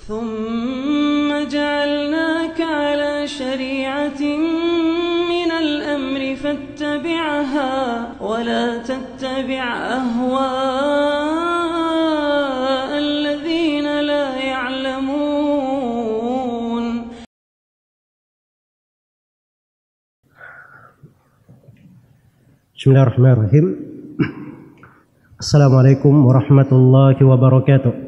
ثم جعلناك على شريعة من الأمر فاتبعها ولا تتبع أهواء الذين لا يعلمون. Bismillahirrahmanirrahim. Assalamualaikum warahmatullahi wabarakatuh.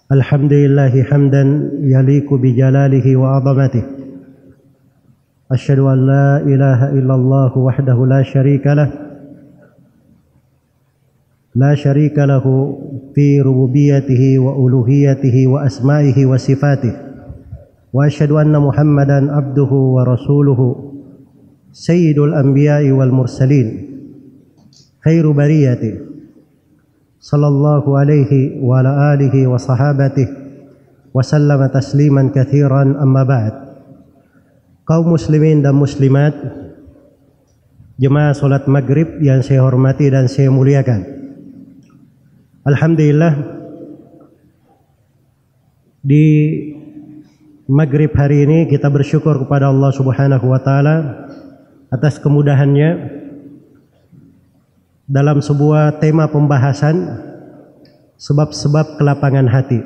Alhamdulillahi hamdan yaliku bijalalihi wa azamatihi. Asyhadu an la ilaha illallah wahdahu la syarika lahu fi rububiyyatihi wa uluhiyyatihi wa asma'ihi wa sifatihi. Wa asyhadu anna Muhammadan abduhu wa rasuluhu sayyidul anbiya'i wal mursalin khairu bariyati sallallahu alaihi wa ala alihi wa sahabatihi wa sallama tasliman katsiran, amma ba'd. Kaum muslimin dan muslimat, jemaah salat maghrib yang saya hormati dan saya muliakan, alhamdulillah di maghrib hari ini kita bersyukur kepada Allah Subhanahu wa taala atas kemudahannya dalam sebuah tema pembahasan sebab-sebab kelapangan hati.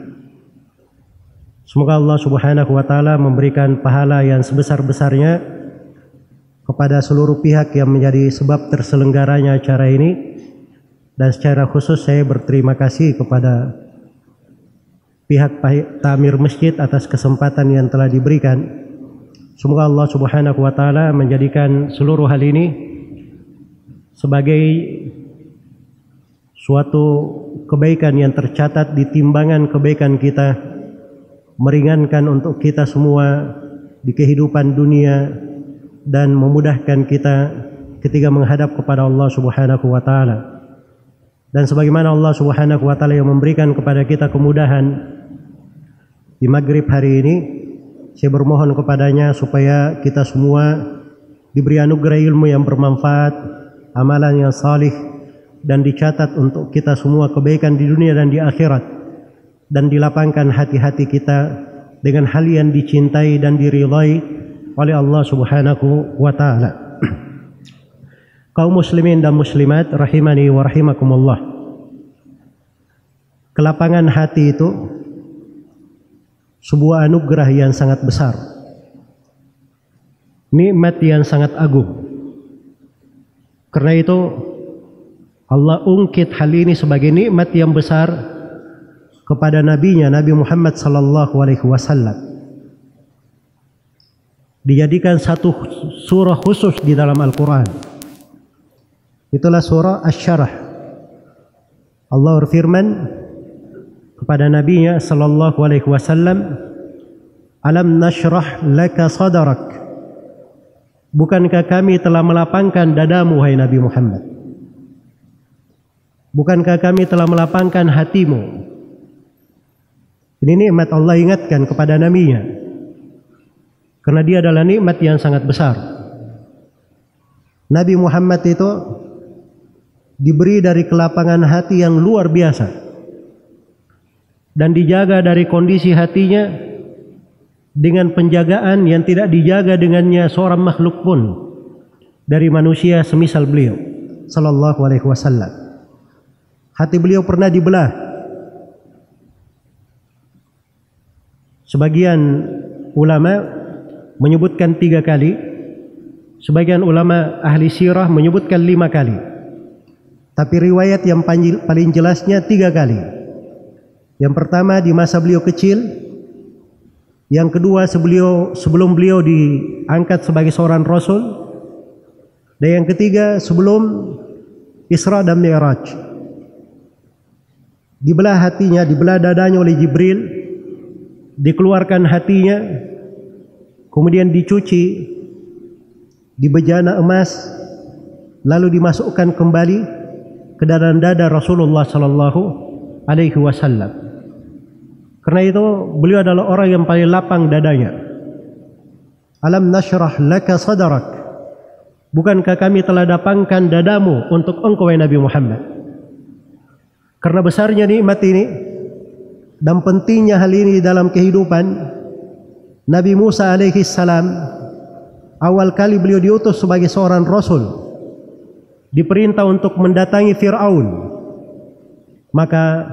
Semoga Allah Subhanahu wa taala memberikan pahala yang sebesar-besarnya kepada seluruh pihak yang menjadi sebab terselenggaranya acara ini, dan secara khusus saya berterima kasih kepada pihak Ta'mir Masjid atas kesempatan yang telah diberikan. Semoga Allah Subhanahu wa taala menjadikan seluruh hal ini sebagai suatu kebaikan yang tercatat di timbangan kebaikan kita, meringankan untuk kita semua di kehidupan dunia dan memudahkan kita ketika menghadap kepada Allah Subhanahu wa taala. Dan sebagaimana Allah Subhanahu wa taala yang memberikan kepada kita kemudahan di maghrib hari ini, saya bermohon kepadanya supaya kita semua diberi anugerah ilmu yang bermanfaat, amalan yang salih, dan dicatat untuk kita semua kebaikan di dunia dan di akhirat, dan dilapangkan hati-hati kita dengan hal yang dicintai dan diridhai oleh Allah Subhanahu wa taala. Kaum muslimin dan muslimat rahimani wa rahimakumullah, kelapangan hati itu sebuah anugerah yang sangat besar, nikmat yang sangat agung. Karena itu Allah ungkit hal ini sebagai nikmat yang besar kepada nabinya, Nabi Muhammad sallallahu alaihi wasallam. Dijadikan satu surah khusus di dalam Al-Quran. Itulah surah Asy-Syarah. Allah berfirman kepada nabinya sallallahu alaihi wasallam, "Alam nashrah laka sadrak." Bukankah kami telah melapangkan dadamu, hai Nabi Muhammad? Bukankah kami telah melapangkan hatimu? Ini nikmat Allah ingatkan kepada nabinya, karena dia adalah nikmat yang sangat besar. Nabi Muhammad itu diberi dari kelapangan hati yang luar biasa, dan dijaga dari kondisi hatinya dengan penjagaan yang tidak dijaga dengannya seorang makhluk pun dari manusia semisal beliau sallallahu alaihi wasallam. Hati beliau pernah dibelah. Sebagian ulama menyebutkan 3 kali, sebagian ulama ahli sirah menyebutkan 5 kali. Tapi riwayat yang paling jelasnya 3 kali. Yang pertama di masa beliau kecil, yang kedua sebelum beliau diangkat sebagai seorang rasul, dan yang ketiga sebelum Isra dan Mi'raj. Dibelah hatinya, dibelah dadanya oleh Jibril, dikeluarkan hatinya, kemudian dicuci di bejana emas, lalu dimasukkan kembali ke dalam dada Rasulullah sallallahu alaihi wasallam. Karena itu beliau adalah orang yang paling lapang dadanya. Alam nashrah laka sadrak. Bukankah kami telah lapangkan dadamu untuk engkau, Nabi Muhammad? Karena besarnya nikmat ini dan pentingnya hal ini dalam kehidupan, Nabi Musa alaihi salam awal kali beliau diutus sebagai seorang rasul, diperintah untuk mendatangi Fir'aun. Maka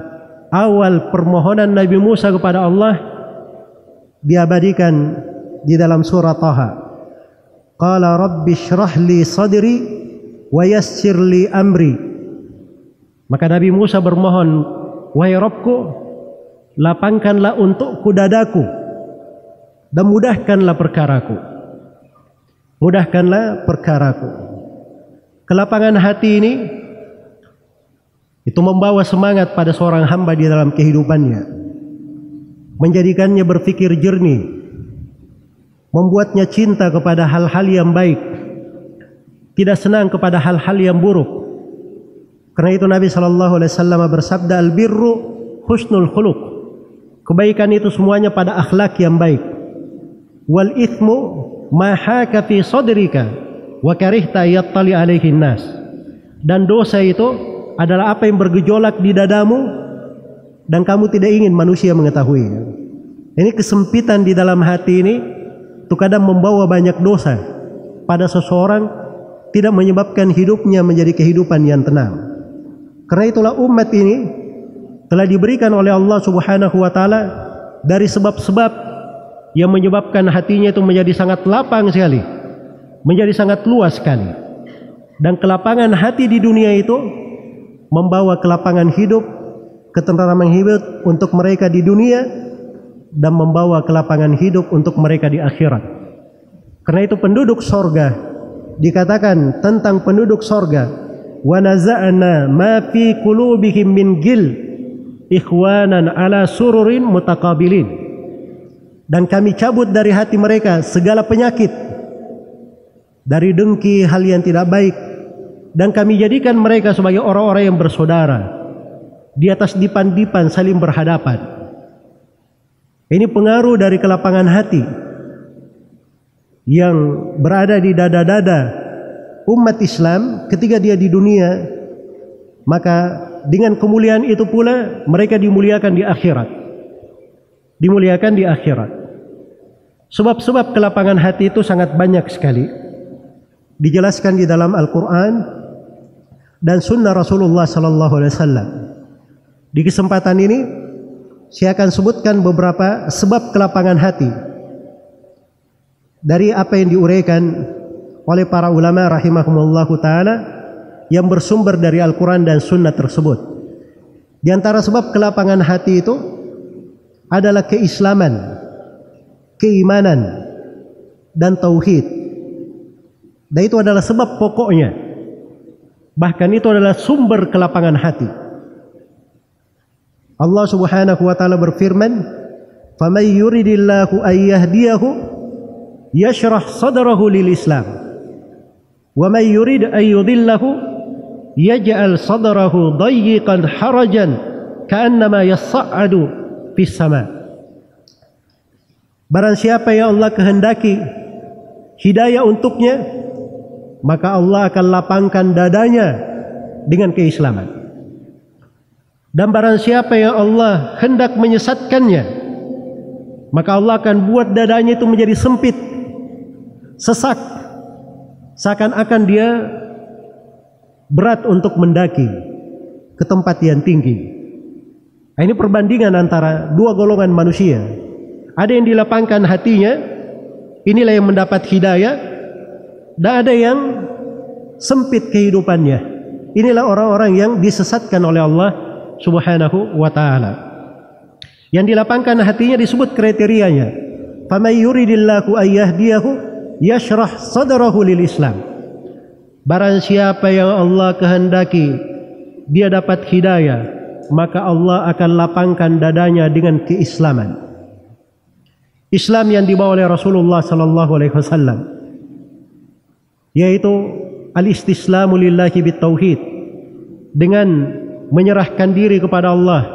awal permohonan Nabi Musa kepada Allah diabadikan di dalam surah Taha. Qala rabbi shrah li sadri wa yassir li amri. Maka Nabi Musa bermohon, wahai Rabbku, lapangkanlah untukku dadaku dan mudahkanlah perkaraku. Mudahkanlah perkaraku. Kelapangan hati ini itu membawa semangat pada seorang hamba di dalam kehidupannya, menjadikannya berpikir jernih, membuatnya cinta kepada hal-hal yang baik, tidak senang kepada hal-hal yang buruk. Karena itu Nabi SAW bersabda, al-birru husnul khuluq. Kebaikan itu semuanya pada akhlak yang baik. Wal ithmu ma haka fi sadrika wa karihta yattali alaihi nas. Dan dosa itu adalah apa yang bergejolak di dadamu dan kamu tidak ingin manusia mengetahui. Ini kesempitan di dalam hati ini itu kadang membawa banyak dosa pada seseorang, tidak menyebabkan hidupnya menjadi kehidupan yang tenang. Karena itulah umat ini telah diberikan oleh Allah Subhanahu wa taala dari sebab-sebab yang menyebabkan hatinya itu menjadi sangat lapang sekali, menjadi sangat luas sekali. Dan kelapangan hati di dunia itu membawa kelapangan hidup, ketentraman hidup untuk mereka di dunia dan membawa kelapangan hidup untuk mereka di akhirat. Karena itu penduduk sorga dikatakan tentang penduduk sorga, wa naza'na ma fi qulubihim min gil ikhwanan ala sururin mutaqabilin. Dan kami cabut dari hati mereka segala penyakit, dari dengki, hal yang tidak baik, dan kami jadikan mereka sebagai orang-orang yang bersaudara di atas dipan-dipan saling berhadapan. Ini pengaruh dari kelapangan hati yang berada di dada-dada umat Islam ketika dia di dunia. Maka dengan kemuliaan itu pula mereka dimuliakan di akhirat. Dimuliakan di akhirat. Sebab-sebab kelapangan hati itu sangat banyak sekali, dijelaskan di dalam Al-Quran dan Sunnah Rasulullah SAW. Di kesempatan ini saya akan sebutkan beberapa sebab kelapangan hati dari apa yang diuraikan oleh para ulama rahimahumullahu ta'ala yang bersumber dari Al-Quran dan Sunnah tersebut. Di antara sebab kelapangan hati itu adalah keislaman, keimanan, dan tauhid. Dan itu adalah sebab pokoknya. Bahkan itu adalah sumber kelapangan hati. Allah Subhanahu wa ta'ala berfirman, "Faman yuridillahu an yahdiyahu yashrah sadrahu lil Islam. Wa may yurid an yudillahu yaj'al sadrahu dayyiqan harajan ka'annama yas'adu fis sama." Barang siapa yang Allah kehendaki hidayah untuknya, maka Allah akan lapangkan dadanya dengan keislaman. Dan barang siapa yang Allah hendak menyesatkannya, maka Allah akan buat dadanya itu menjadi sempit, sesak, seakan-akan dia berat untuk mendaki ke tempat yang tinggi. Nah, ini perbandingan antara dua golongan manusia. Ada yang dilapangkan hatinya, inilah yang mendapat hidayah, dan ada yang sempit kehidupannya. Inilah orang-orang yang disesatkan oleh Allah Subhanahu wa ta'ala. Yang dilapangkan hatinya disebut kriterianya. Faman yuridillahu an yahdiyahu yashrah sadrahu lil Islam. Barang siapa yang Allah kehendaki dia dapat hidayah, maka Allah akan lapangkan dadanya dengan keislaman. Islam yang dibawa oleh Rasulullah sallallahu alaihi wasallam, yaitu al-istislamu lillahi bitauhid, dengan menyerahkan diri kepada Allah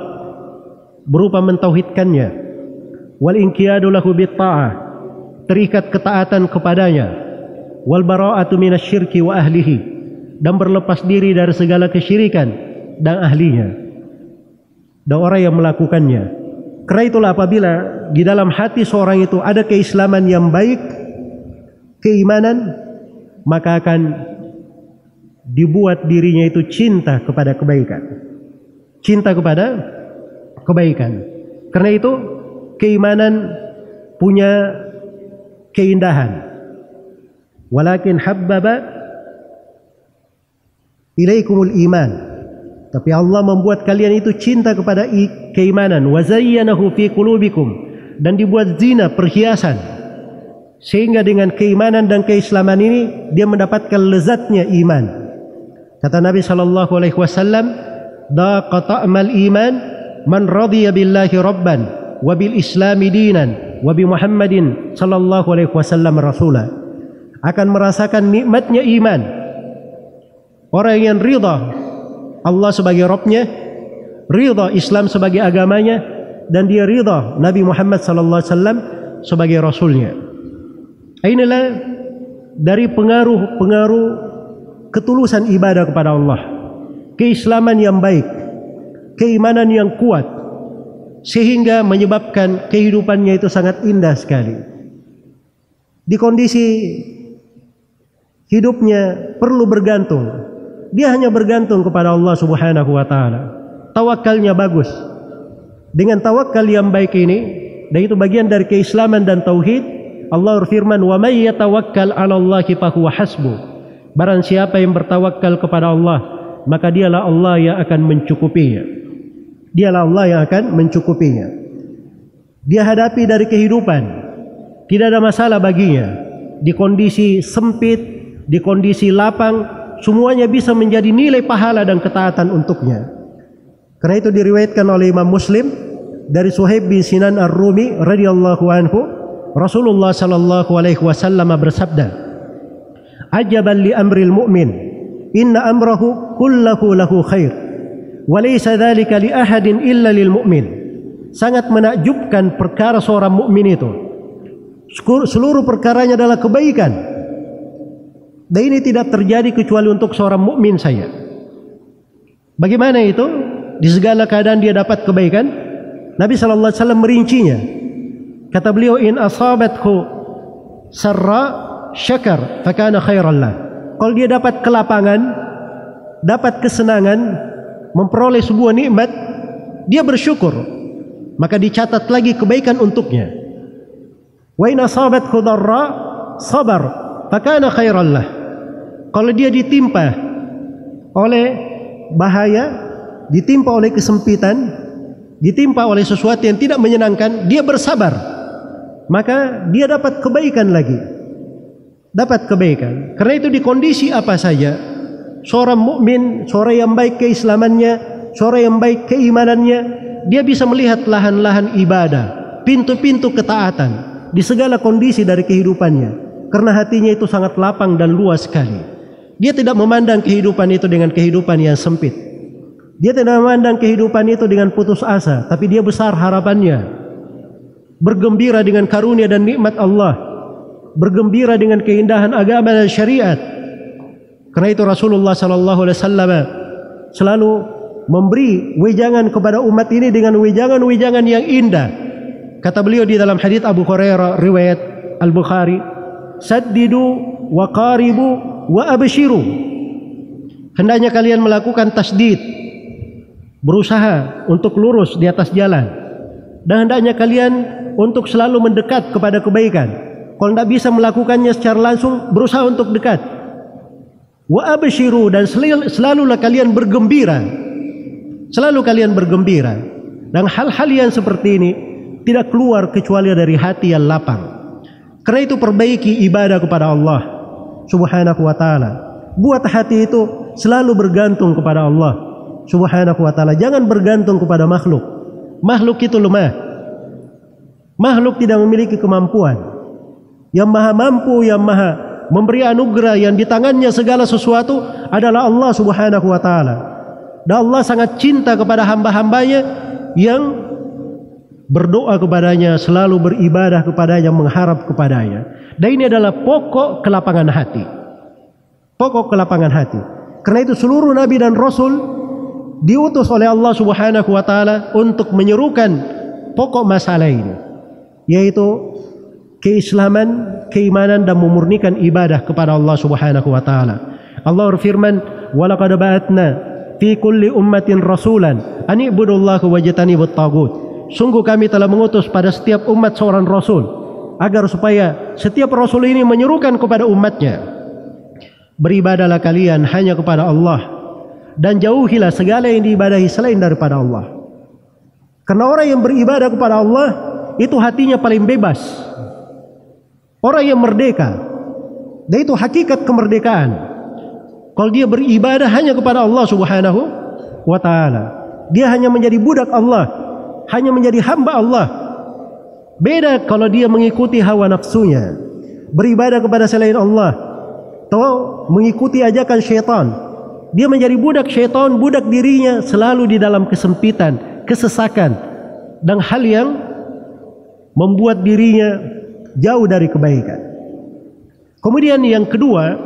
berupa mentauhidkannya, wal inqiyadu lahu bitta'ah, terikat ketaatan kepadanya, wal bara'atu minasyirki wa ahlihi, dan berlepas diri dari segala kesyirikan dan ahlinya. dan orang yang melakukannya. Karena itulah apabila di dalam hati seorang itu ada keislaman yang baik, keimanan, maka akan dibuat dirinya itu cinta kepada kebaikan. Cinta kepada kebaikan. Karena itu keimanan punya keindahan. Walakin habbaba ilaikumul iman. Tapi Allah membuat kalian itu cinta kepada keimanan. Wa zayyanahu fi qulubikum, dan dibuat zina, perhiasan, sehingga dengan keimanan dan keislaman ini dia mendapatkan lezatnya iman. Kata Nabi sallallahu alaihi wasallam, daqa ta'mal iman man radiya billahi rabban wa bil islami dinan wa bi Muhammadin sallallahu alaihi wasallam rasula. Akan merasakan nikmatnya iman orang yang ridha Allah sebagai Rabbnya, ridha Islam sebagai agamanya, dan dia ridha Nabi Muhammad sallallahu alaihi wasallam sebagai rasulnya. Inilah dari pengaruh ketulusan ibadah kepada Allah, keislaman yang baik, keimanan yang kuat, sehingga menyebabkan kehidupannya itu sangat indah sekali. Di kondisi hidupnya perlu bergantung, dia hanya bergantung kepada Allah Subhanahu wa taala. Tawakalnya bagus. Dengan tawakal yang baik ini, dan itu bagian dari keislaman dan tauhid, Allah berfirman, "Wa may yatawakkal 'ala Allahi fa huwa hasbuh." Barang siapa yang bertawakal kepada Allah, maka dialah Allah yang akan mencukupinya. Dialah Allah yang akan mencukupinya. Dia hadapi dari kehidupan, tidak ada masalah baginya. Di kondisi sempit, di kondisi lapang, semuanya bisa menjadi nilai pahala dan ketaatan untuknya. Karena itu diriwayatkan oleh Imam Muslim dari Suhaib bin Sinan Ar-Rumi radhiyallahu anhu, Rasulullah sallallahu alaihi wasallam bersabda, "Ajaban li amril mu'min, inna amrahu kullahu lahu khair, wa laysa dzalika li ahadin illa lil mu'min." Sangat menakjubkan perkara seorang mukmin itu. Seluruh perkaranya adalah kebaikan. Dan ini tidak terjadi kecuali untuk seorang mukmin saja. Bagaimana itu? Di segala keadaan dia dapat kebaikan. Nabi sallallahu alaihi wasallam merincinya. Kata beliau, "In asabathu sarra syakar fakana khairan lah." Kalau dia dapat kelapangan, dapat kesenangan, memperoleh sebuah nikmat, dia bersyukur, maka dicatat lagi kebaikan untuknya. Wa in asabathu dharra sabar fakana khairan lah. Kalau dia ditimpa oleh bahaya, ditimpa oleh kesempitan, ditimpa oleh sesuatu yang tidak menyenangkan, dia bersabar, maka dia dapat kebaikan lagi. Dapat kebaikan. Karena itu di kondisi apa saja, seorang mukmin, seorang yang baik keislamannya, seorang yang baik keimanannya, dia bisa melihat lahan-lahan ibadah, pintu-pintu ketaatan di segala kondisi dari kehidupannya. Karena hatinya itu sangat lapang dan luas sekali. Dia tidak memandang kehidupan itu dengan kehidupan yang sempit. Dia tidak memandang kehidupan itu dengan putus asa, tapi dia besar harapannya. Bergembira dengan karunia dan nikmat Allah. Bergembira dengan keindahan agama dan syariat. Karena itu Rasulullah sallallahu alaihi wasallam selalu memberi wejangan kepada umat ini dengan wejangan-wejangan yang indah. Kata beliau di dalam hadits Abu Hurairah riwayat Al-Bukhari, "Saddidu wa qaribu wa abshiru." Hendaknya kalian melakukan tasdid, berusaha untuk lurus di atas jalan, dan hendaknya kalian untuk selalu mendekat kepada kebaikan. Kalau tidak bisa melakukannya secara langsung, berusaha untuk dekat. Wa abshiru, dan selalulah kalian bergembira. Selalu kalian bergembira. Dan hal-hal yang seperti ini tidak keluar kecuali dari hati yang lapang. Karena itu perbaiki ibadah kepada Allah Subhanahu wa ta'ala. Buat hati itu selalu bergantung kepada Allah Subhanahu wa ta'ala. Jangan bergantung kepada makhluk. Makhluk itu lemah. Makhluk tidak memiliki kemampuan. Yang maha mampu, yang maha memberi anugerah, yang di tangannya segala sesuatu adalah Allah Subhanahu wa ta'ala. Dan Allah sangat cinta kepada hamba-hambanya yang berdoa kepadanya, selalu beribadah kepadanya, mengharap kepadanya. Dan ini adalah pokok kelapangan hati. Pokok kelapangan hati. Karena itu seluruh nabi dan rasul diutus oleh Allah Subhanahu wa taala untuk menyerukan pokok masalah ini, yaitu keislaman, keimanan dan memurnikan ibadah kepada Allah Subhanahu wa taala. Allah berfirman, "Wa laqad ba'atna fi kulli ummatin rasulan an i'budullaha wajtanibut tagut." Sungguh kami telah mengutus pada setiap umat seorang rasul, agar supaya setiap rasul ini menyerukan kepada umatnya, beribadahlah kalian hanya kepada Allah dan jauhilah segala yang diibadahi selain daripada Allah. Karena orang yang beribadah kepada Allah itu hatinya paling bebas, orang yang merdeka, dan itu hakikat kemerdekaan. Kalau dia beribadah hanya kepada Allah Subhanahu wa taala, dia hanya menjadi budak Allah, hanya menjadi hamba Allah. Beda kalau dia mengikuti hawa nafsunya, beribadah kepada selain Allah, atau mengikuti ajakan syaitan. Dia menjadi budak syaitan, budak dirinya, selalu di dalam kesempitan, kesesakan, dan hal yang membuat dirinya jauh dari kebaikan. Kemudian yang kedua,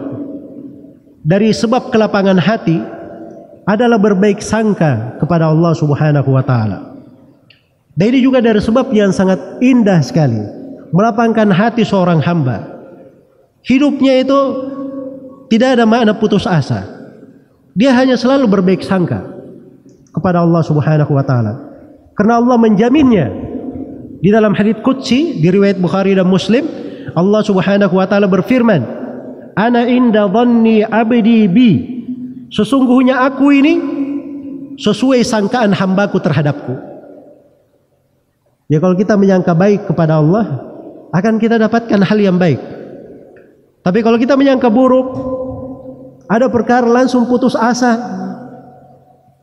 dari sebab kelapangan hati adalah berbaik sangka kepada Allah Subhanahu wa taala. Dan ini juga dari sebab yang sangat indah sekali, melapangkan hati seorang hamba. Hidupnya itu tidak ada makna putus asa. Dia hanya selalu berbaik sangka kepada Allah Subhanahu wa taala. Karena Allah menjaminnya. Di dalam hadits qudsi di riwayat Bukhari dan Muslim, Allah Subhanahu wa taala berfirman, "Ana inda dhanni abdi bi." Sesungguhnya aku ini sesuai sangkaan hambaku terhadapku. Ya, kalau kita menyangka baik kepada Allah, akan kita dapatkan hal yang baik. Tapi kalau kita menyangka buruk, ada perkara langsung putus asa.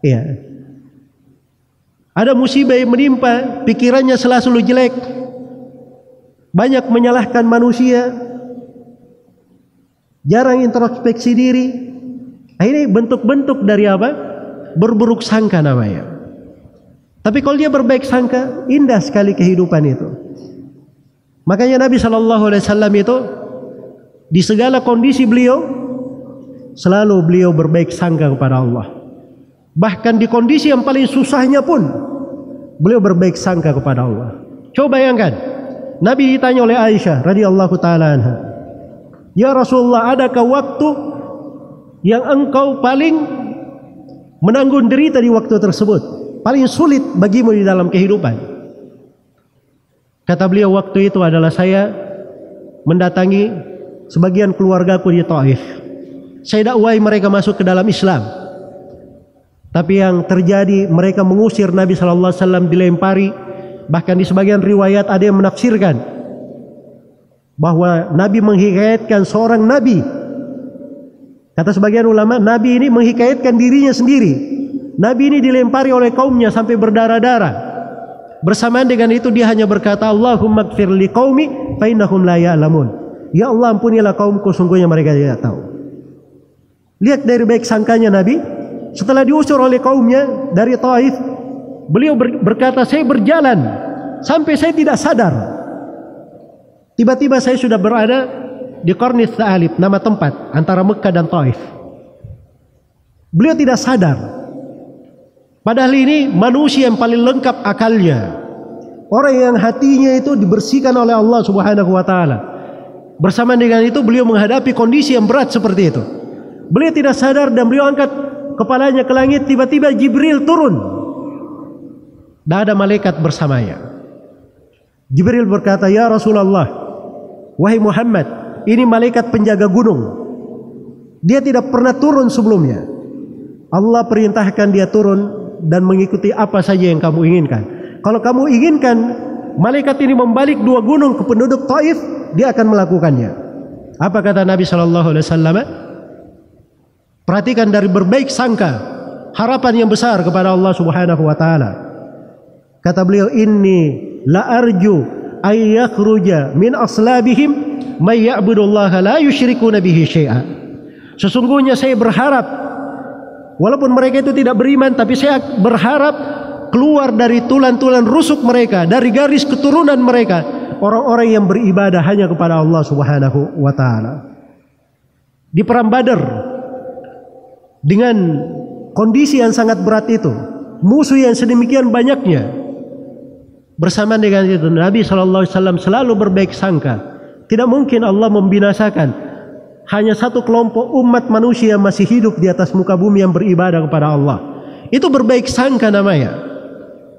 Ya. Ada musibah yang menimpa, pikirannya selalu jelek, banyak menyalahkan manusia, jarang introspeksi diri. Ini bentuk-bentuk dari apa? Berburuk sangka namanya. Tapi kalau dia berbaik sangka, indah sekali kehidupan itu. Makanya Nabi SAW itu di segala kondisi beliau selalu beliau berbaik sangka kepada Allah. Bahkan di kondisi yang paling susahnya pun beliau berbaik sangka kepada Allah. Coba bayangkan, Nabi ditanya oleh Aisyah radhiyallahu taala anha, "Ya Rasulullah, adakah waktu yang engkau paling menanggung derita di waktu tersebut, paling sulit bagimu di dalam kehidupan?" Kata beliau, "Waktu itu adalah saya mendatangi sebagian keluargaku di Taif. Saya dakwai mereka masuk ke dalam Islam. Tapi yang terjadi, mereka mengusir Nabi SAW, dilempari. Bahkan di sebagian riwayat ada yang menafsirkan bahwa Nabi menghikayatkan seorang Nabi. Kata sebagian ulama, Nabi ini menghikayatkan dirinya sendiri. Nabi ini dilempari oleh kaumnya sampai berdarah-darah. Bersamaan dengan itu dia hanya berkata, Allahumma gfir li qaumi fa innahum la ya'lamun. Ya Allah, ampunilah kaumku, sungguhnya mereka tidak tahu. Lihat dari baik sangkanya Nabi. Setelah diusir oleh kaumnya dari Taif, beliau berkata, saya berjalan sampai saya tidak sadar. Tiba-tiba saya sudah berada di Qarnis Tha'alib, nama tempat antara Mekah dan Taif. Beliau tidak sadar. Padahal ini manusia yang paling lengkap akalnya, orang yang hatinya itu dibersihkan oleh Allah Subhanahu wa taala. Bersamaan dengan itu beliau menghadapi kondisi yang berat seperti itu. Beliau tidak sadar dan beliau angkat kepalanya ke langit, tiba-tiba Jibril turun. Dan ada malaikat bersamanya. Jibril berkata, "Ya Rasulullah, wahai Muhammad, ini malaikat penjaga gunung. Dia tidak pernah turun sebelumnya. Allah perintahkan dia turun dan mengikuti apa saja yang kamu inginkan. Kalau kamu inginkan malaikat ini membalik 2 gunung ke penduduk Taif, dia akan melakukannya." Apa kata Nabi SAW? Perhatikan dari berbaik sangka, harapan yang besar kepada Allah Subhanahu wa taala. Kata beliau, "Inni la arju ay yakhruja min aslabihim may ya'budullaha la yusyrikuna bihi syai'a." Sesungguhnya saya berharap, walaupun mereka itu tidak beriman, tapi saya berharap keluar dari tulang-tulang rusuk mereka, dari garis keturunan mereka, orang-orang yang beribadah hanya kepada Allah Subhanahu wa taala. Di perang Badar, dengan kondisi yang sangat berat itu, musuh yang sedemikian banyaknya. Bersamaan dengan itu Nabi SAW selalu berbaik sangka. Tidak mungkin Allah membinasakan hanya satu kelompok umat manusia yang masih hidup di atas muka bumi yang beribadah kepada Allah. Itu berbaik sangka namanya.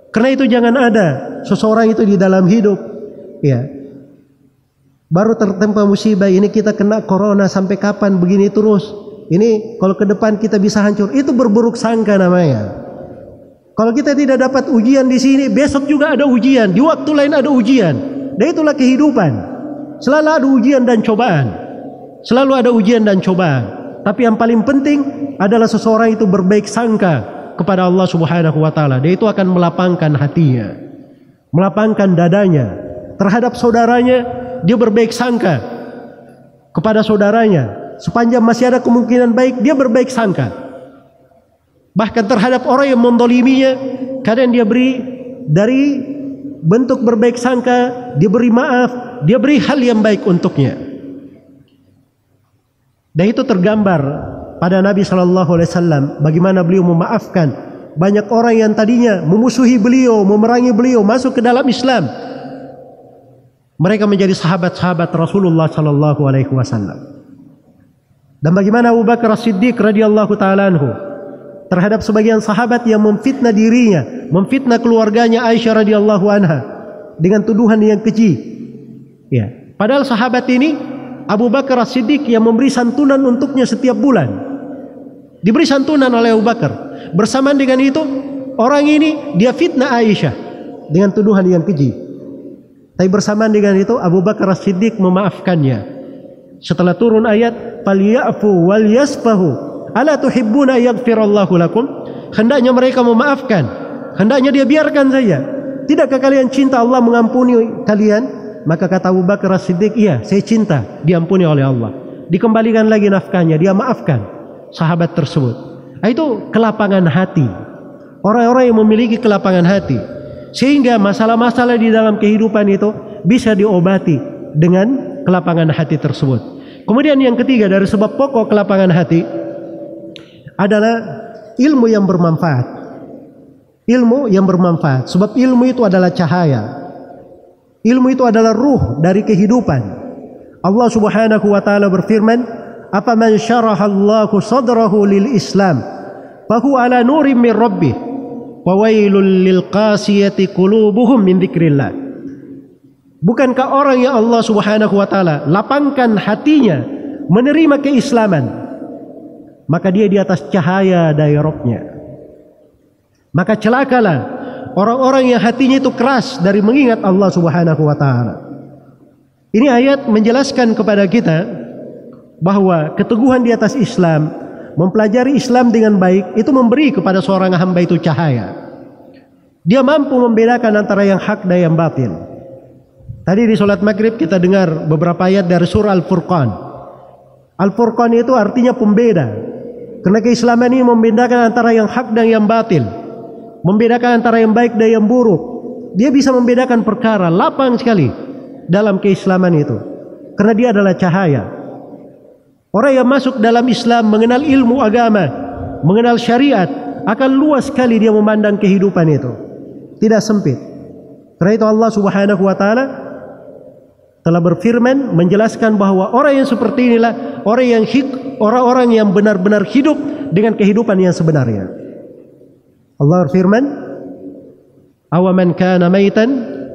Karena itu jangan ada seseorang itu di dalam hidup, ya, baru tertimpa musibah ini, kita kena corona, sampai kapan begini terus? Ini kalau ke depan kita bisa hancur. Itu berburuk sangka namanya. Kalau kita tidak dapat ujian di sini, besok juga ada ujian, di waktu lain ada ujian. Dan itulah kehidupan. Selalu ada ujian dan cobaan. Selalu ada ujian dan cobaan. Tapi yang paling penting adalah seseorang itu berbaik sangka kepada Allah Subhanahu wa taala. Dia itu akan melapangkan hatinya, melapangkan dadanya terhadap saudaranya. Dia berbaik sangka kepada saudaranya. Sepanjang masih ada kemungkinan baik, dia berbaik sangka. Bahkan terhadap orang yang mendoliminya, kadang dia beri dari bentuk berbaik sangka, dia beri maaf, dia beri hal yang baik untuknya. Dan itu tergambar pada Nabi SAW, bagaimana beliau memaafkan banyak orang yang tadinya memusuhi beliau, memerangi beliau, masuk ke dalam Islam. Mereka menjadi sahabat-sahabat Rasulullah SAW. Dan bagaimana Abu Bakar As-Siddiq radhiyallahu ta'ala anhu terhadap sebagian sahabat yang memfitnah dirinya, memfitnah keluarganya Aisyah radhiyallahu anha dengan tuduhan yang keji. Ya, padahal sahabat ini Abu Bakar As-Siddiq yang memberi santunan untuknya setiap bulan. Diberi santunan oleh Abu Bakar. Bersamaan dengan itu, orang ini dia fitnah Aisyah dengan tuduhan yang keji. Tapi bersamaan dengan itu, Abu Bakar As-Siddiq memaafkannya. Setelah turun ayat, "Falyafu wal yasfahu, ala tuhibbuna yaghfirallahu lakum?" Hendaknya mereka memaafkan, hendaknya dia biarkan saja. Tidakkah kalian cinta Allah mengampuni kalian? Maka kata Abu Bakar As-Siddiq, iya, saya cinta, diampuni oleh Allah. Dikembalikan lagi nafkahnya, dia maafkan sahabat tersebut. Itu kelapangan hati. Orang-orang yang memiliki kelapangan hati, sehingga masalah-masalah di dalam kehidupan itu bisa diobati dengan kelapangan hati tersebut. Kemudian yang ketiga dari sebab pokok kelapangan hati adalah ilmu yang bermanfaat. Ilmu yang bermanfaat. Sebab ilmu itu adalah cahaya. Ilmu itu adalah ruh dari kehidupan. Allah Subhanahu wa taala berfirman, "Afaman syarahallahu sadrahu lil Islam, fahu ala nurim min rabbih, wa wailul lil qasiyati qulubuhum min dzikrillah." Bukankah orang yang Allah Subhanahu wa taala lapangkan hatinya menerima keislaman, maka dia di atas cahaya dari Rabb-nya. Maka celakalah orang-orang yang hatinya itu keras dari mengingat Allah Subhanahu wa taala. Ini ayat menjelaskan kepada kita bahwa keteguhan di atas Islam, mempelajari Islam dengan baik, itu memberi kepada seorang hamba itu cahaya. Dia mampu membedakan antara yang hak dan yang batil. Tadi di sholat maghrib kita dengar beberapa ayat dari surah Al-Furqan. Al-Furqan itu artinya pembeda. Karena keislaman ini membedakan antara yang hak dan yang batil, membedakan antara yang baik dan yang buruk. Dia bisa membedakan perkara, lapang sekali dalam keislaman itu, karena dia adalah cahaya. Orang yang masuk dalam Islam, mengenal ilmu agama, mengenal syariat, akan luas sekali dia memandang kehidupan itu, tidak sempit. Karena itu Allah Subhanahu wa taala telah berfirman menjelaskan bahwa orang yang seperti inilah orang-orang yang benar-benar hidup dengan kehidupan yang sebenarnya. Allah berfirman, "Awaman kana maitan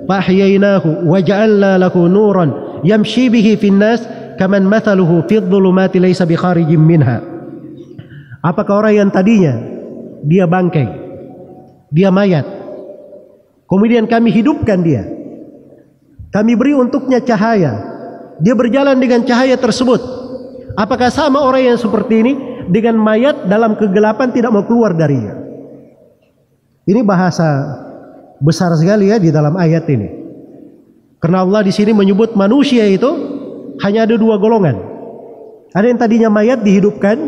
fahyainahu wa ja'alna lahu nuran yamshi bihi fin nas kaman mathaluhu fid dhulumati laysa bi kharijin minha." Apakah orang yang tadinya dia bangkai, dia mayat, kemudian kami hidupkan dia, kami beri untuknya cahaya, dia berjalan dengan cahaya tersebut. Apakah sama orang yang seperti ini dengan mayat dalam kegelapan tidak mau keluar darinya? Ini bahasa besar sekali ya di dalam ayat ini. Karena Allah di sini menyebut manusia itu hanya ada dua golongan. Ada yang tadinya mayat dihidupkan,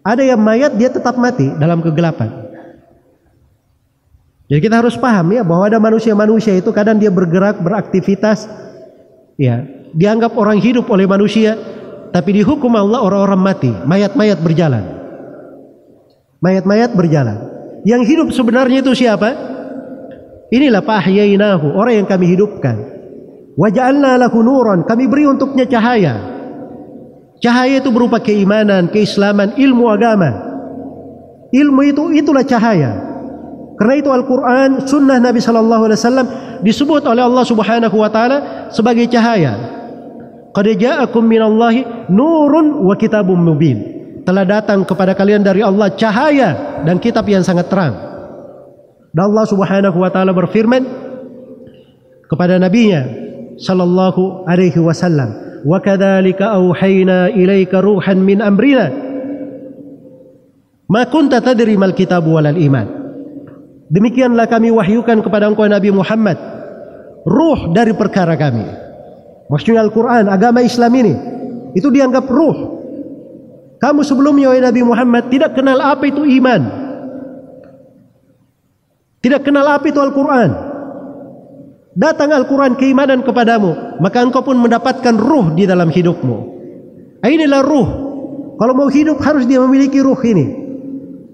ada yang mayat dia tetap mati dalam kegelapan. Jadi kita harus paham ya bahwa ada manusia-manusia itu kadang dia bergerak, beraktivitas, ya dianggap orang hidup oleh manusia, tapi dihukum Allah orang-orang mati, mayat-mayat berjalan. Mayat-mayat berjalan. Yang hidup sebenarnya itu siapa? Inilah fahyainahu, orang yang kami hidupkan. Wa ja'alna lahu nuran, kami beri untuknya cahaya. Cahaya itu berupa keimanan, keislaman, ilmu agama. Ilmu itulah cahaya. Karena itu Al-Quran, sunnah Nabi SAW disebut oleh Allah Subhanahu Wa Taala sebagai cahaya. Qad ja'akum minallahi nurun wa kitabun mubin. Telah datang kepada kalian dari Allah cahaya dan kitab yang sangat terang. Dan Allah Subhanahu Wa Taala berfirman kepada nabinya sallallahu alaihi wasallam, wa kadzalika auhayna ilaika ruhan min amrina ma kunta tadri mal kitab walal iman. Demikianlah kami wahyukan kepada engkau Nabi Muhammad ruh dari perkara kami. Maksudnya Al-Quran, agama Islam ini itu dianggap ruh. Kamu sebelumnya wahai Nabi Muhammad tidak kenal apa itu iman, tidak kenal apa itu Al-Quran. Datang Al-Quran keimanan kepadamu, maka engkau pun mendapatkan ruh di dalam hidupmu. Inilah ruh. Kalau mau hidup harus dia memiliki ruh ini.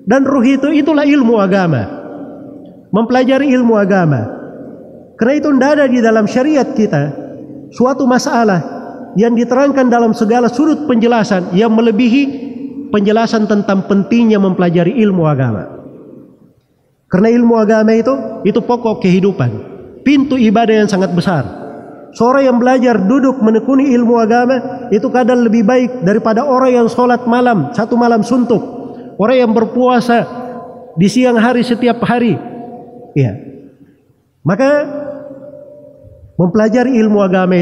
Dan ruh itulah ilmu agama. Mempelajari ilmu agama. Karena itu tidak ada di dalam syariat kita suatu masalah yang diterangkan dalam segala sudut penjelasan yang melebihi penjelasan tentang pentingnya mempelajari ilmu agama. Karena ilmu agama itu pokok kehidupan, pintu ibadah yang sangat besar. Seorang yang belajar duduk menekuni ilmu agama itu kadang lebih baik daripada orang yang sholat malam, satu malam suntuk, orang yang berpuasa di siang hari setiap hari. Ya, maka mempelajari ilmu agama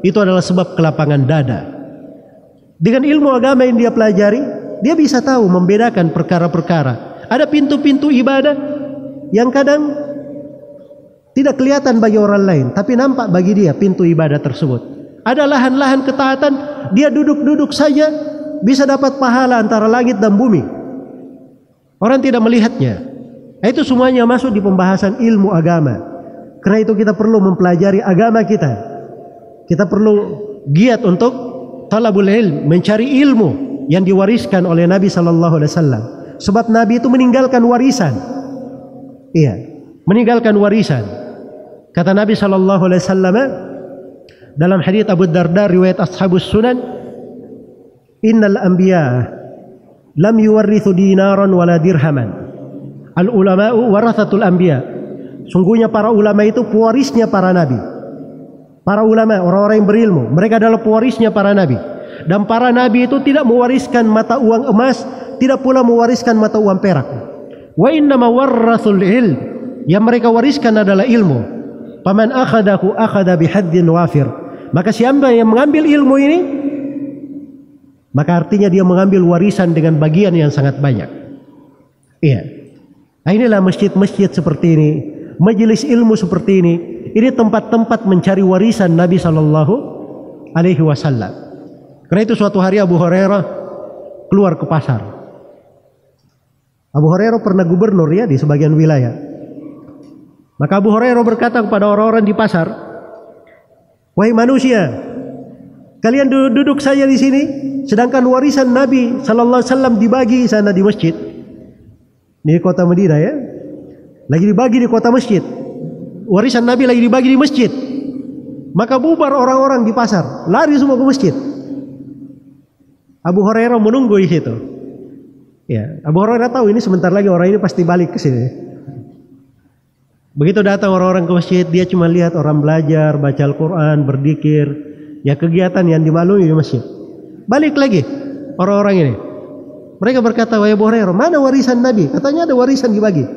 itu adalah sebab kelapangan dada. Dengan ilmu agama yang dia pelajari, dia bisa tahu membedakan perkara-perkara. Ada pintu-pintu ibadah yang kadang tidak kelihatan bagi orang lain, tapi nampak bagi dia pintu ibadah tersebut. Ada lahan-lahan ketaatan, dia duduk-duduk saja bisa dapat pahala antara langit dan bumi. Orang tidak melihatnya. Itu semuanya masuk di pembahasan ilmu agama. Karena itu kita perlu mempelajari agama kita. Kita perlu giat untuk talabul ilm, mencari ilmu yang diwariskan oleh Nabi sallallahu alaihi wasallam. Sebab Nabi itu meninggalkan warisan. Iya, meninggalkan warisan. Kata Nabi sallallahu alaihi wasallam dalam hadits Abu Darda riwayat Ashabus Sunan, "Innal anbiya lam yuwarrithu dinaran wala dirhaman. Al-ulama'u warathatul anbiya." Sungguhnya para ulama itu pewarisnya para nabi. Para ulama, orang-orang yang berilmu, mereka adalah pewarisnya para nabi. Dan para nabi itu tidak mewariskan mata uang emas, tidak pula mewariskan mata uang perak. Wa innama warrathul ilm, yang mereka wariskan adalah ilmu. Faman akhadahu akhada bihaddin wafir. Maka siapa yang mengambil ilmu ini, maka artinya dia mengambil warisan dengan bagian yang sangat banyak. Iya. Nah, inilah masjid-masjid seperti ini, majelis ilmu seperti ini. Ini tempat-tempat mencari warisan Nabi sallallahu alaihi wasallam. Karena itu suatu hari Abu Hurairah keluar ke pasar. Abu Hurairah pernah gubernur ya di sebagian wilayah. Maka Abu Hurairah berkata kepada orang-orang di pasar, "Wahai manusia, kalian duduk saja di sini, sedangkan warisan Nabi sallallahu alaihi wasallam dibagi sana di masjid." Di kota Madinah ya, lagi dibagi di kota masjid. Warisan Nabi lagi dibagi di masjid. Maka bubar orang-orang di pasar, lari semua ke masjid. Abu Hurairah menunggu di situ. Ya, Abu Hurairah tahu ini sebentar lagi orang ini pasti balik ke sini. Begitu datang orang-orang ke masjid, dia cuma lihat orang belajar, baca Al-Quran, berzikir, ya kegiatan yang dimaklumi di masjid. Balik lagi orang-orang ini. Mereka berkata, "Wahai Abu Hurairah, mana warisan Nabi?" Katanya ada warisan dibagi.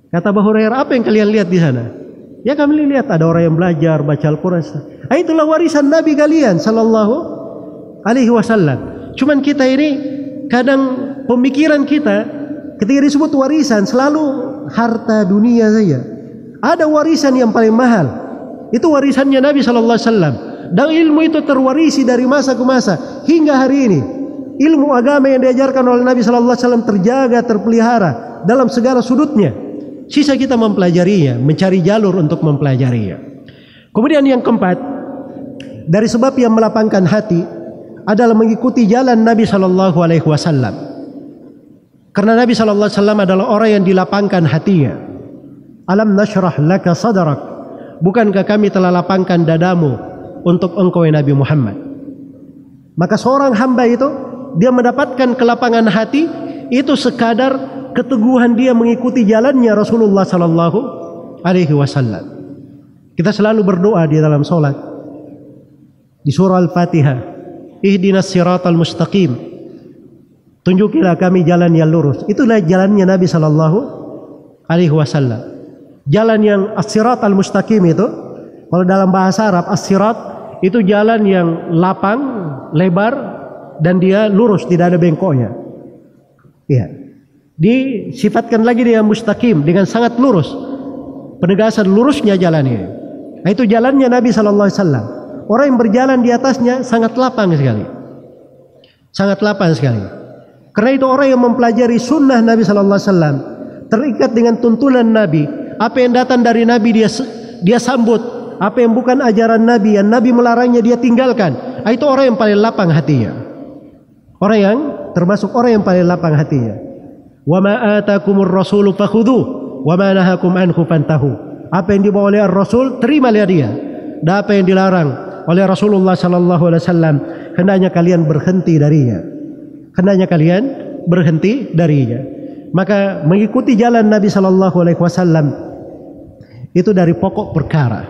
Kata Abu Hurairah, "Apa yang kalian lihat di sana?" "Ya kami lihat ada orang yang belajar, baca Al-Quran." Itulah warisan Nabi kalian sallallahu alaihi wasallam. Cuman kita ini kadang pemikiran kita ketika disebut warisan selalu harta dunia saja. Ada warisan yang paling mahal. Itu warisannya Nabi sallallahu alaihi wasallam. Dan ilmu itu terwarisi dari masa ke masa hingga hari ini. Ilmu agama yang diajarkan oleh Nabi sallallahu alaihi wasallam terjaga, terpelihara dalam segala sudutnya. Sisa kita mempelajarinya, mencari jalur untuk mempelajarinya. Kemudian yang keempat, dari sebab yang melapangkan hati adalah mengikuti jalan Nabi sallallahu alaihi wasallam. Karena Nabi sallallahu alaihi wasallam adalah orang yang dilapangkan hatinya. Alam nashrah laka sadrak. Bukankah kami telah lapangkan dadamu untuk engkau Nabi Muhammad? Maka seorang hamba itu dia mendapatkan kelapangan hati itu sekadar keteguhan dia mengikuti jalannya Rasulullah sallallahu alaihi wasallam. Kita selalu berdoa di dalam salat. Di surah Al-Fatihah, ihdinas siratal mustaqim. Tunjukilah kami jalan yang lurus. Itulah jalannya Nabi sallallahu alaihi wasallam. Jalan yang as-siratal mustaqim itu, kalau dalam bahasa Arab as-sirat itu jalan yang lapang, lebar dan dia lurus, tidak ada bengkoknya. Iya. Disifatkan lagi dia mustaqim dengan sangat lurus. Penegasan lurusnya jalan ini. Nah, itu jalannya Nabi sallallahu alaihi wasallam. Orang yang berjalan di atasnya sangat lapang sekali. Sangat lapang sekali. Karena itu orang yang mempelajari sunnah Nabi sallallahu alaihi wasallam terikat dengan tuntunan Nabi. Apa yang datang dari Nabi dia sambut. Apa yang bukan ajaran Nabi, yang Nabi melarangnya dia tinggalkan. Nah, itu orang yang paling lapang hatinya. Orang yang termasuk orang yang paling lapang hatinya. Wa ma atakumur rasulu fakhudhu wa ma nahakum anhu fantahu. Apa yang dibawa oleh Rasul, terimalah dia. Dan apa yang dilarang oleh Rasulullah sallallahu alaihi wasallam, hendaknya kalian berhenti darinya. Hendaknya kalian berhenti darinya. Maka mengikuti jalan Nabi sallallahu alaihi wasallam itu dari pokok perkara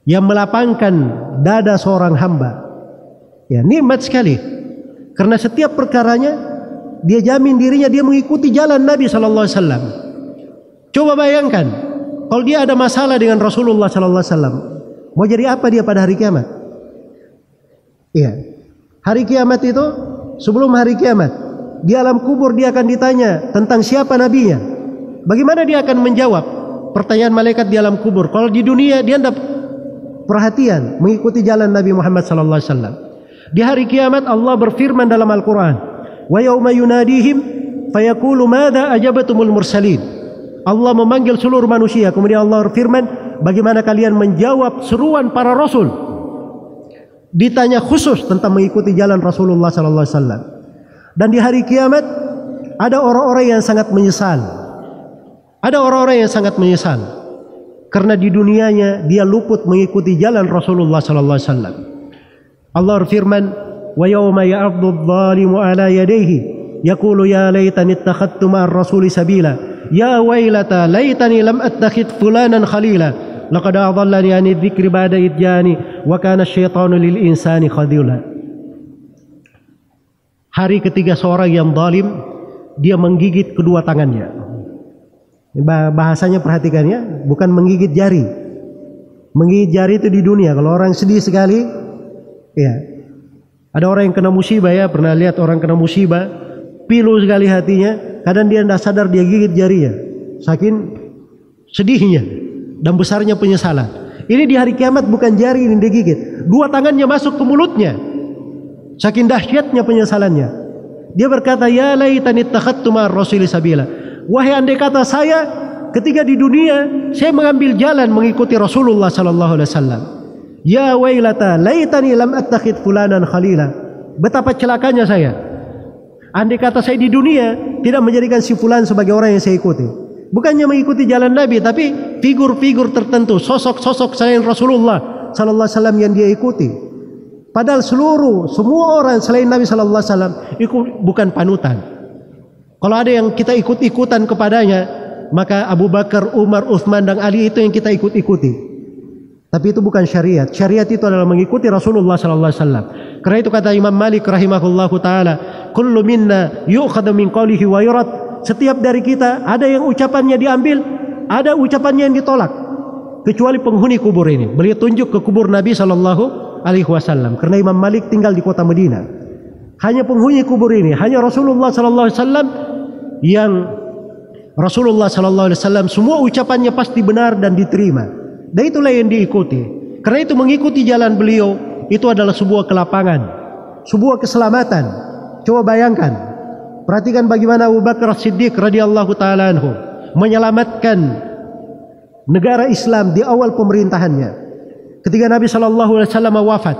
yang melapangkan dada seorang hamba. Ya, nikmat sekali. Karena setiap perkaranya dia jamin dirinya dia mengikuti jalan Nabi sallallahu alaihi wasallam. Coba bayangkan kalau dia ada masalah dengan Rasulullah sallallahu alaihi wasallam, mau jadi apa dia pada hari kiamat? Iya. Hari kiamat itu, sebelum hari kiamat, di alam kubur dia akan ditanya tentang siapa nabinya. Bagaimana dia akan menjawab pertanyaan malaikat di alam kubur? Kalau di dunia dia tidak perhatian mengikuti jalan Nabi Muhammad sallallahu alaihi wasallam. Di hari kiamat Allah berfirman dalam Al-Quran, wa yauma yunadihim fayaqulu madza ajabatumul mursalin. Allah memanggil seluruh manusia, kemudian Allah berfirman, bagaimana kalian menjawab seruan para rasul? Ditanya khusus tentang mengikuti jalan Rasulullah sallallahu alaihi wasallam. Dan di hari kiamat ada orang-orang yang sangat menyesal. Ada orang-orang yang sangat menyesal karena di dunianya dia luput mengikuti jalan Rasulullah sallallahu alaihi wasallam. Allah berfirman, wa yauma ya'addu adh-dhalimu ala yadayhi yaqulu ya laitani ittakhadtu ma'ar rasuli sabila ya wailata laitani lam attakhidh fulanan khalila laqad adallani 'ani dzikri ba'da idh ja'ani wa kana asyaitanu lil insani khadula. Hari ketiga seorang yang zalim dia menggigit kedua tangannya. Bahasanya perhatikannya, bukan menggigit jari. Menggigit jari itu di dunia. Kalau orang sedih sekali, ya. Ada orang yang kena musibah, ya, pernah lihat orang kena musibah, pilu sekali hatinya, kadang dia tidak sadar dia gigit jarinya, saking sedihnya dan besarnya penyesalan. Ini di hari kiamat bukan jari ini digigit, dua tangannya masuk ke mulutnya, saking dahsyatnya penyesalannya. Dia berkata, ya laitani ittakhadtu ma'ar rasuli sabila. Wahai andai kata saya ketika di dunia saya mengambil jalan mengikuti Rasulullah sallallahu alaihi wasallam. Ya wailata laitani lam attakhidh fulanan khalila. Betapa celakanya saya. Andai kata saya di dunia tidak menjadikan si fulan sebagai orang yang saya ikuti. Bukannya mengikuti jalan Nabi, tapi figur-figur tertentu, sosok-sosok selain Rasulullah sallallahu alaihi wasallam yang dia ikuti. Padahal semua orang selain Nabi sallallahu alaihi wasallam itu bukan panutan. Kalau ada yang kita ikut-ikutan kepadanya, maka Abu Bakar, Umar, Uthman dan Ali itu yang kita ikut-ikuti. Tapi itu bukan syariat. Syariat itu adalah mengikuti Rasulullah sallallahu alaihi wasallam. Karena itu kata Imam Malik rahimahullahu taala, kullu minna yu'khadhu min qawlihi wa yurad. Setiap dari kita ada yang ucapannya diambil, ada ucapannya yang ditolak. Kecuali penghuni kubur ini. Beliau tunjuk ke kubur Nabi sallallahu alaihi wasallam. Karena Imam Malik tinggal di kota Madinah. Hanya penghuni kubur ini, hanya Rasulullah sallallahu alaihi wasallam yang Rasulullah sallallahu alaihi wasallam semua ucapannya pasti benar dan diterima. Dan itulah yang diikuti. Karena itu mengikuti jalan beliau itu adalah sebuah kelapangan, sebuah keselamatan. Coba bayangkan, perhatikan bagaimana Abu Bakar As-Siddiq radhiyallahu taala anhu menyelamatkan negara Islam di awal pemerintahannya. Ketika Nabi sallallahu alaihi wasallam wafat,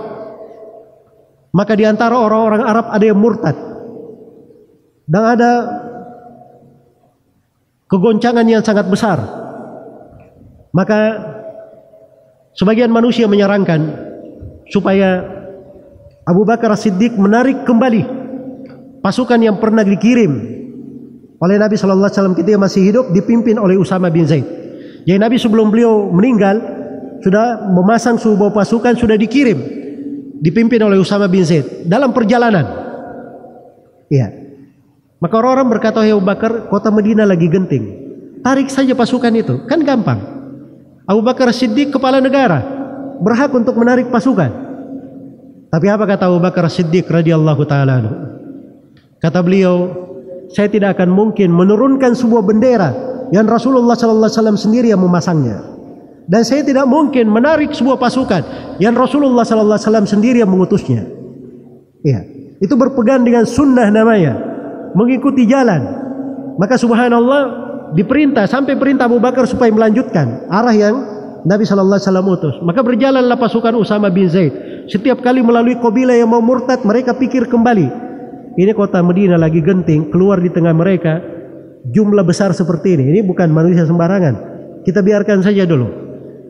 maka di antara orang-orang Arab ada yang murtad dan ada kegoncangan yang sangat besar. Maka sebagian manusia menyarankan supaya Abu Bakar As-Siddiq menarik kembali pasukan yang pernah dikirim oleh Nabi sallallahu alaihi wasallam ketika masih hidup, dipimpin oleh Usama bin Zaid. Jadi Nabi sebelum beliau meninggal sudah memasang sebuah pasukan, sudah dikirim, dipimpin oleh Usama bin Zaid dalam perjalanan. Iya. Maka orang-orang berkata, "Ya Abu Bakar, kota Madinah lagi genting. Tarik saja pasukan itu, kan gampang." Abu Bakar Siddiq kepala negara, berhak untuk menarik pasukan. Tapi apa kata Abu Bakar Siddiq radhiyallahu taala anhu? Kata beliau, "Saya tidak akan mungkin menurunkan sebuah bendera yang Rasulullah sallallahu alaihi wasallam sendiri yang memasangnya. Dan saya tidak mungkin menarik sebuah pasukan yang Rasulullah sallallahu alaihi wasallam sendiri yang mengutusnya." Iya, itu berpegang dengan sunnah namanya, mengikuti jalan. Maka subhanallah diperintah, sampai perintah Abu Bakar supaya melanjutkan arah yang Nabi sallallahu alaihi wasallam utus. Maka berjalanlah pasukan Usama bin Zaid. Setiap kali melalui kabilah yang mau murtad, mereka pikir kembali. Ini kota Madinah lagi genting, keluar di tengah mereka jumlah besar seperti ini. Ini bukan manusia sembarangan. Kita biarkan saja dulu.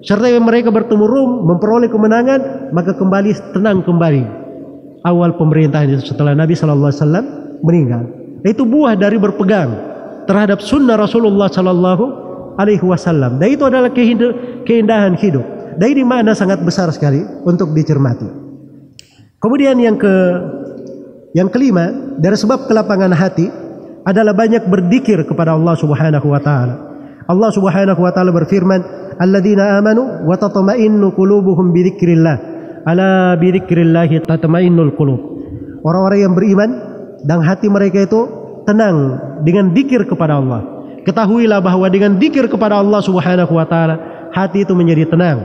Serta mereka bertemu Rum, memperoleh kemenangan, maka kembali tenang kembali. Awal pemerintahan itu setelah Nabi sallallahu alaihi wasallam meninggal. Itu buah dari berpegang terhadap sunnah Rasulullah sallallahu alaihi wasallam. Dan itu adalah keindahan hidup. Dan ini makna sangat besar sekali untuk dicermati. Kemudian yang kelima, dari sebab kelapangan hati adalah banyak berzikir kepada Allah Subhanahu wa taala. Allah Subhanahu wa taala berfirman, "Alladzina amanu wa tatma'innu qulubuhum bi dzikrillah. Ala bi dzikrillah tatma'innul qulub." Orang-orang yang beriman dan hati mereka itu tenang dengan zikir kepada Allah. Ketahuilah bahwa dengan zikir kepada Allah Subhanahu wa taala, hati itu menjadi tenang.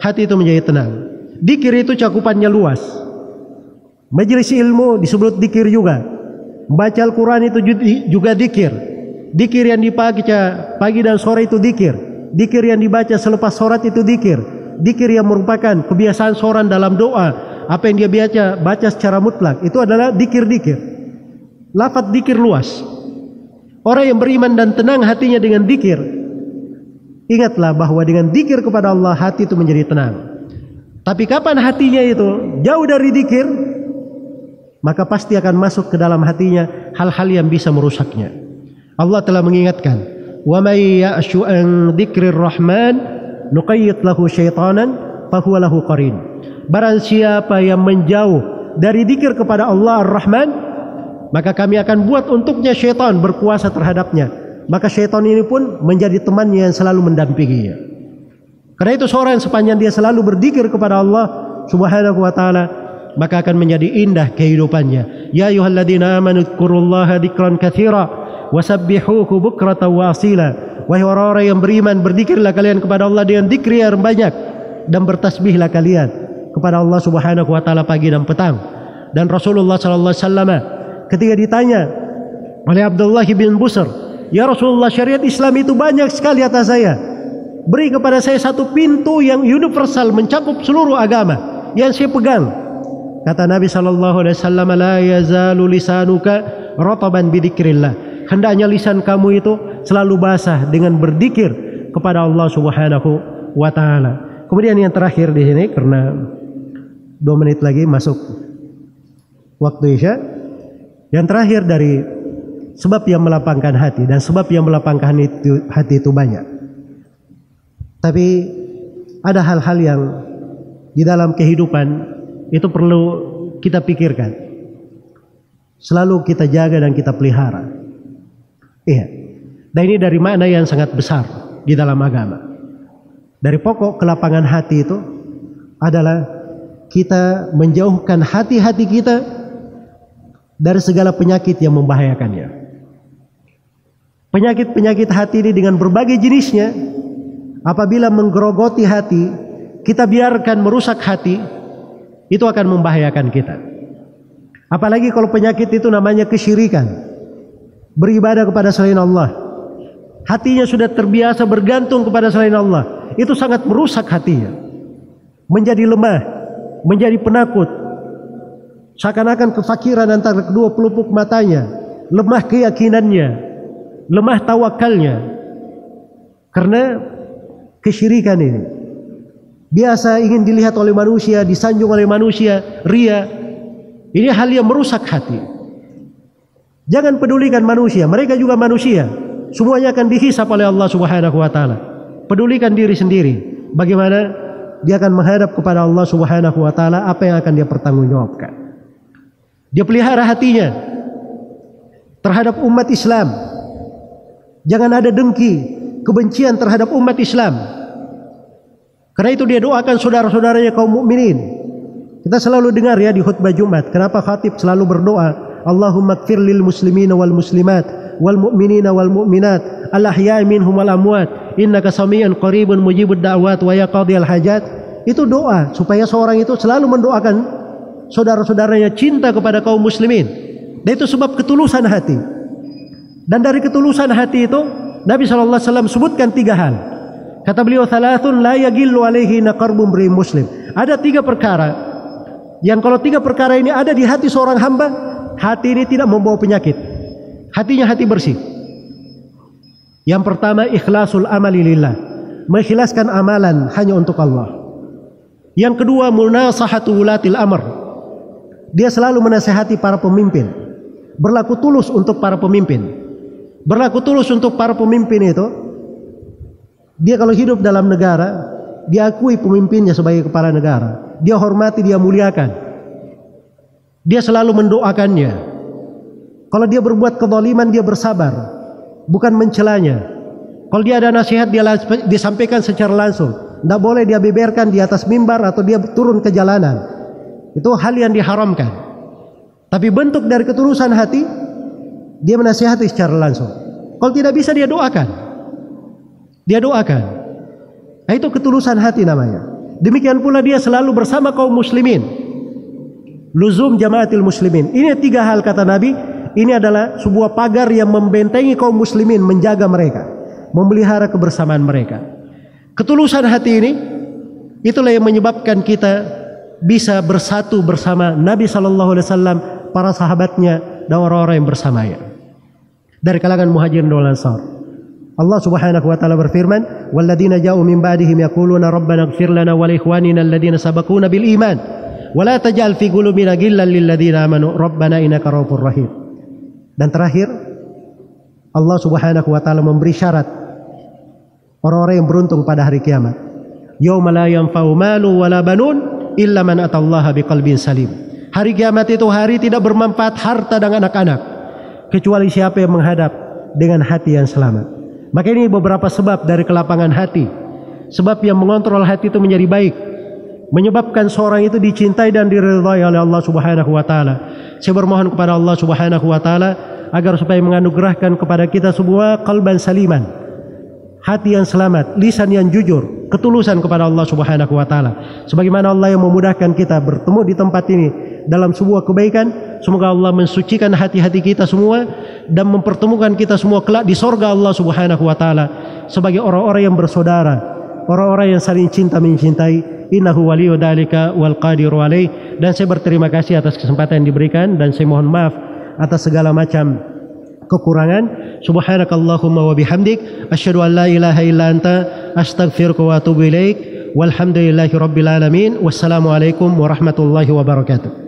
Hati itu menjadi tenang. Zikir itu cakupannya luas. Majelis ilmu disebut zikir juga. Baca Al-Quran itu juga zikir. Zikir yang dibaca pagi dan sore itu zikir. Zikir yang dibaca selepas sholat itu zikir. Zikir yang merupakan kebiasaan seorang dalam doa. Apa yang dia baca secara mutlak, itu adalah zikir-zikir. Lafaz zikir luas. Orang yang beriman dan tenang hatinya dengan zikir, ingatlah bahwa dengan zikir kepada Allah, hati itu menjadi tenang. Tapi kapan hatinya itu jauh dari zikir, maka pasti akan masuk ke dalam hatinya hal-hal yang bisa merusaknya. Allah telah mengingatkan, "Wa may ya'shu an dzikrir rahman nuqayyid lahu syaitanan fahuwa lahu qarin." Barang siapa yang menjauh dari zikir kepada Allah Ar-Rahman, maka kami akan buat untuknya syaitan berkuasa terhadapnya. Maka syaitan ini pun menjadi temannya yang selalu mendampinginya. Karena itu seorang yang sepanjang dia selalu berzikir kepada Allah Subhanahu wa taala, maka akan menjadi indah kehidupannya. Ya ayyuhalladzina amanu dzkurullaha dzikran katsira wasabbihuhu bukratan wa asila. Wahai orang-orang yang beriman, berzikirlah kalian kepada Allah dengan zikir yang banyak, dan bertasbihlah kalian kepada Allah Subhanahu wa taala pagi dan petang. Dan Rasulullah sallallahu alaihi wasallam ketika ditanya oleh Abdullah bin Busr, "Ya Rasulullah, syariat Islam itu banyak sekali atas saya. Beri kepada saya satu pintu yang universal mencakup seluruh agama yang saya pegang." Kata Nabi sallallahu alaihi wasallam, "La yazalu lisanuka rataban bi dzikrillah." Hendaknya lisan kamu itu selalu basah dengan berzikir kepada Allah Subhanahu wa taala. Kemudian yang terakhir di sini, karena 2 menit lagi masuk waktu Isya. Yang terakhir dari sebab yang melapangkan hati, dan sebab yang melapangkan hati itu banyak. Tapi ada hal-hal yang di dalam kehidupan itu perlu kita pikirkan. Selalu kita jaga dan kita pelihara. Iya. Dan ini dari makna yang sangat besar di dalam agama. Dari pokok kelapangan hati itu adalah kita menjauhkan hati-hati kita dari segala penyakit yang membahayakannya. Penyakit-penyakit hati ini dengan berbagai jenisnya, apabila menggerogoti hati, kita biarkan merusak hati, itu akan membahayakan kita. Apalagi kalau penyakit itu namanya kesyirikan, beribadah kepada selain Allah. Hatinya sudah terbiasa bergantung kepada selain Allah, itu sangat merusak hatinya. Menjadi lemah, menjadi penakut, seakan-akan kefakiran antara kedua pelupuk matanya, lemah keyakinannya, lemah tawakalnya karena kesyirikan ini. Biasa ingin dilihat oleh manusia, disanjung oleh manusia, ria. Ini hal yang merusak hati. Jangan pedulikan manusia, mereka juga manusia. Semuanya akan dihisap oleh Allah Subhanahu wa taala. Pedulikan diri sendiri. Bagaimana dia akan menghadap kepada Allah Subhanahu wa taala, apa yang akan dia pertanggungjawabkan. Dia pelihara hatinya terhadap umat Islam. Jangan ada dengki, kebencian terhadap umat Islam. Karena itu dia doakan saudara-saudaranya kaum mukminin. Kita selalu dengar ya di khutbah Jumat, kenapa khatib selalu berdoa, Allahumma ighfir lil muslimina wal muslimat wal mu'minina wal mu'minat al ahya'i minhum wal amwat innaka sami'un qaribun mujibud da'wat wa ya qadhiyal hajat. Itu doa supaya seorang itu selalu mendoakan saudara-saudaranya cinta kepada kaum muslimin. Dan itu sebab ketulusan hati. Dan dari ketulusan hati itu Nabi SAW sebutkan 3 hal. Kata beliau, thalathun la yagillu alaihi naqarbum beri muslim. Ada 3 perkara yang kalau 3 perkara ini ada di hati seorang hamba, hati ini tidak membawa penyakit. Hatinya hati bersih. Yang pertama, ikhlasul amali lillah, mengikhlaskan amalan hanya untuk Allah. Yang kedua, munasahatu ulatil amr, dia selalu menasihati para pemimpin, berlaku tulus untuk para pemimpin. Berlaku tulus untuk para pemimpin itu, dia kalau hidup dalam negara, dia akui pemimpinnya sebagai kepala negara, dia hormati, dia muliakan, dia selalu mendoakannya. Kalau dia berbuat kezaliman, dia bersabar, bukan mencelanya. Kalau dia ada nasihat, dia disampaikan secara langsung. Tidak boleh dia beberkan di atas mimbar atau dia turun ke jalanan. Itu hal yang diharamkan. Tapi bentuk dari ketulusan hati, dia menasihati secara langsung. Kalau tidak bisa, dia doakan. Dia doakan. Nah, itu ketulusan hati namanya. Demikian pula dia selalu bersama kaum muslimin. Luzum jamaatil muslimin. Ini 3 hal kata Nabi. Ini adalah sebuah pagar yang membentengi kaum muslimin, menjaga mereka, memelihara kebersamaan mereka. Ketulusan hati ini, itulah yang menyebabkan kita bisa bersatu bersama Nabi SAW, para sahabatnya, dan orang-orang yang bersamanya dari kalangan Muhajirin wal Ansar. Allah Subhanahu wa taala berfirman, "Walladzina ja'u min ba'dihim yaquluna rabbana ighfir lana wa li ikhwanina alladzina sabaquna bil iman wa la taj'al fi qulubina ghillan lil ladzina amanu rabbana innaka ra'ufur rahim." Dan terakhir, Allah Subhanahu wa taala memberi syarat orang-orang yang beruntung pada hari kiamat. Yauma la yanfa'u malu wala banun illa man atallaha biqalbin salim. Hari kiamat itu hari tidak bermanfaat harta dan anak-anak kecuali siapa yang menghadap dengan hati yang selamat. Maka ini beberapa sebab dari kelapangan hati. Sebab yang mengontrol hati itu menjadi baik, menyebabkan seorang itu dicintai dan diridhai oleh Allah Subhanahu wa taala. Saya bermohon kepada Allah Subhanahu wa taala agar supaya menganugerahkan kepada kita semua qalban saliman, hati yang selamat, lisan yang jujur, ketulusan kepada Allah Subhanahu wa taala. Sebagaimana Allah yang memudahkan kita bertemu di tempat ini dalam sebuah kebaikan, semoga Allah mensucikan hati-hati kita semua dan mempertemukan kita semua kelak di sorga Allah Subhanahu wa taala sebagai orang-orang yang bersaudara, orang-orang yang saling cinta mencintai. Innahu waliyyu dzalika wal qadiru alaih. Dan saya berterima kasih atas kesempatan yang diberikan, dan saya mohon maaf atas segala macam kekurangan. Subhanakallahumma wa bihamdik asyhadu an la ilaha illa anta astaghfiruka wa atubu ilaik. Walhamdulillahi rabbil alamin. Wassalamualaikum warahmatullahi wabarakatuh.